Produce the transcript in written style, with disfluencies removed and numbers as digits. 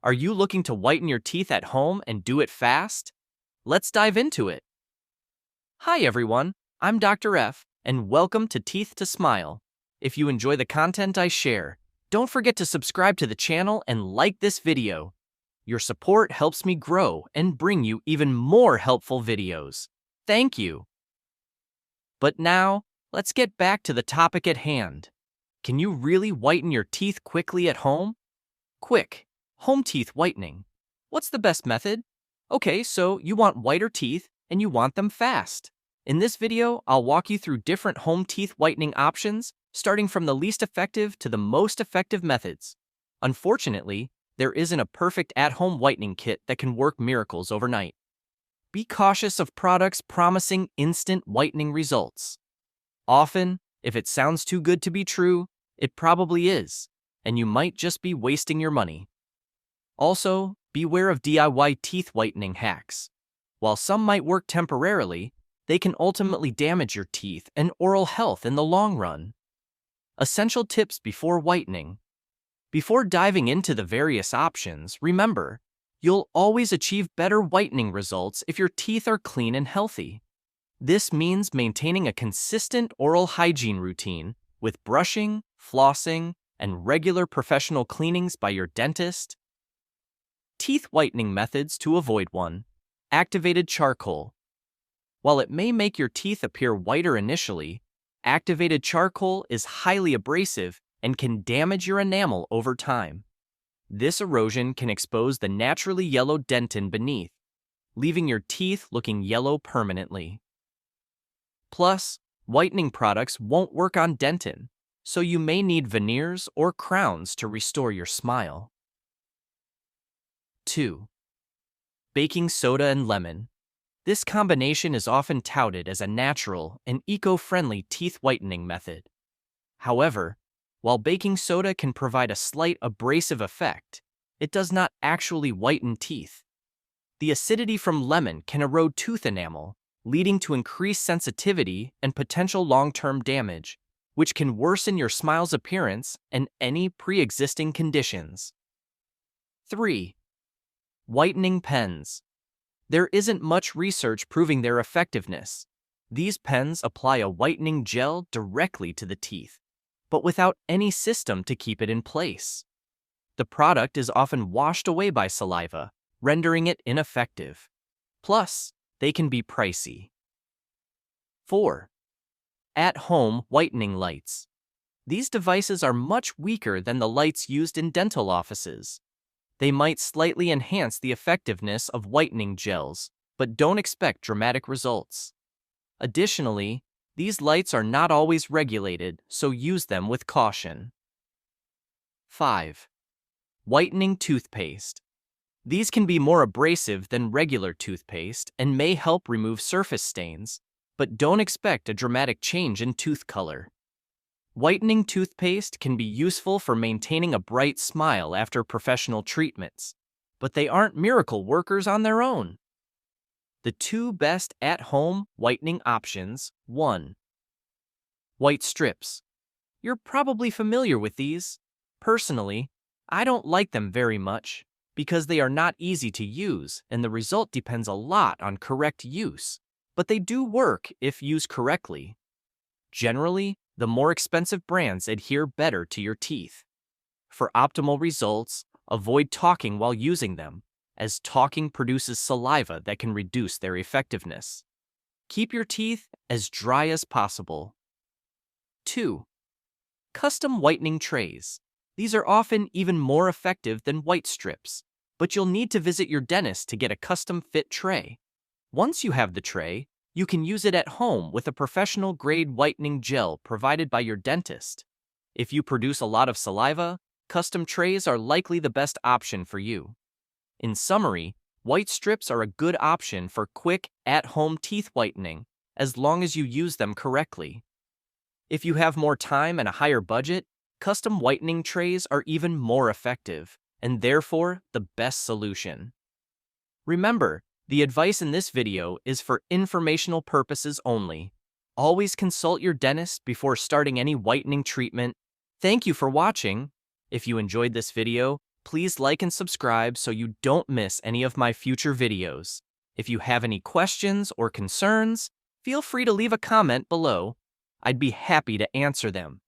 Are you looking to whiten your teeth at home and do it fast? Let's dive into it. Hi everyone, I'm Dr. F, and welcome to Teeth to Smile. If you enjoy the content I share, don't forget to subscribe to the channel and like this video. Your support helps me grow and bring you even more helpful videos. Thank you. But now, let's get back to the topic at hand. Can you really whiten your teeth quickly at home? Quick, home teeth whitening. What's the best method? Okay, so you want whiter teeth and you want them fast. In this video, I'll walk you through different home teeth whitening options, starting from the least effective to the most effective methods. Unfortunately, there isn't a perfect at-home whitening kit that can work miracles overnight. Be cautious of products promising instant whitening results. Often, if it sounds too good to be true, it probably is, and you might just be wasting your money. Also, beware of DIY teeth whitening hacks. While some might work temporarily, they can ultimately damage your teeth and oral health in the long run. Essential tips before whitening. Before diving into the various options, remember, you'll always achieve better whitening results if your teeth are clean and healthy. This means maintaining a consistent oral hygiene routine with brushing, flossing, and regular professional cleanings by your dentist. Teeth whitening methods to avoid one. Activated charcoal. While it may make your teeth appear whiter initially, activated charcoal is highly abrasive and can damage your enamel over time. This erosion can expose the naturally yellow dentin beneath, leaving your teeth looking yellow permanently. Plus, whitening products won't work on dentin, so you may need veneers or crowns to restore your smile. 2. Baking soda and lemon. This combination is often touted as a natural and eco-friendly teeth whitening method. However, while baking soda can provide a slight abrasive effect, it does not actually whiten teeth. The acidity from lemon can erode tooth enamel, leading to increased sensitivity and potential long-term damage, which can worsen your smile's appearance and any pre-existing conditions. 3. Whitening pens. There isn't much research proving their effectiveness. These pens apply a whitening gel directly to the teeth, but without any system to keep it in place. The product is often washed away by saliva, rendering it ineffective. Plus, they can be pricey. 4. At-home whitening lights. These devices are much weaker than the lights used in dental offices. They might slightly enhance the effectiveness of whitening gels, but don't expect dramatic results. Additionally, these lights are not always regulated, so use them with caution. 5. Whitening toothpaste. These can be more abrasive than regular toothpaste and may help remove surface stains, but don't expect a dramatic change in tooth color. Whitening toothpaste can be useful for maintaining a bright smile after professional treatments, but they aren't miracle workers on their own. The two best at-home whitening options. 1. White strips. You're probably familiar with these. Personally, I don't like them very much because they are not easy to use and the result depends a lot on correct use, but they do work if used correctly. Generally, the more expensive brands adhere better to your teeth. For optimal results, avoid talking while using them, as talking produces saliva that can reduce their effectiveness. Keep your teeth as dry as possible. 2. Custom whitening trays. These are often even more effective than white strips, but you'll need to visit your dentist to get a custom-fit tray. Once you have the tray, you can use it at home with a professional-grade whitening gel provided by your dentist. If you produce a lot of saliva, custom trays are likely the best option for you. In summary, white strips are a good option for quick, at-home teeth whitening, as long as you use them correctly. If you have more time and a higher budget, custom whitening trays are even more effective, and therefore the best solution. Remember, the advice in this video is for informational purposes only. Always consult your dentist before starting any whitening treatment. Thank you for watching. If you enjoyed this video, please like and subscribe so you don't miss any of my future videos. If you have any questions or concerns, feel free to leave a comment below. I'd be happy to answer them.